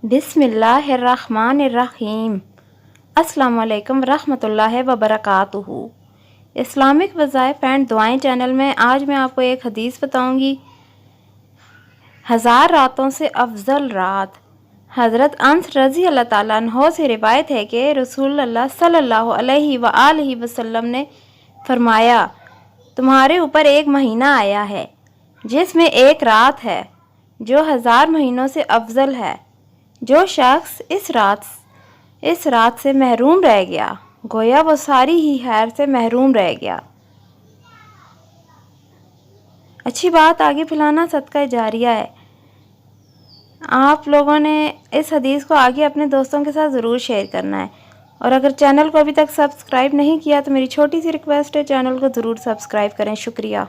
बिस्मिल्लाहिर्रहमानिर्रहीम। अस्सलाम वालेकुम रहमतुल्लाहि व बरकातुहू। इस्लामिक वज़ाइफ एंड दुआएं चैनल में आज मैं आपको एक हदीस बताऊंगी। 1000 रातों से अफजल रात। हज़रत अनस रज़ी अल्लाह ताला अन्हो से रिवायत है कि रसूलुल्लाह सल्लल्लाहु अलैहि व आलिहि वसल्लम ने फरमाया, तुम्हारे ऊपर एक महीना आया है जिसमें एक रात है जो 1000 महीनों से अफजल है। जो शख्स इस रात से महरूम रह गया, गोया वो सारी ही खैर से महरूम रह गया। अच्छी बात आगे फैलाना सदका जारिया है। आप लोगों ने इस हदीस को आगे अपने दोस्तों के साथ ज़रूर शेयर करना है। और अगर चैनल को अभी तक सब्सक्राइब नहीं किया तो मेरी छोटी सी रिक्वेस्ट है, चैनल को ज़रूर सब्सक्राइब करें। शुक्रिया।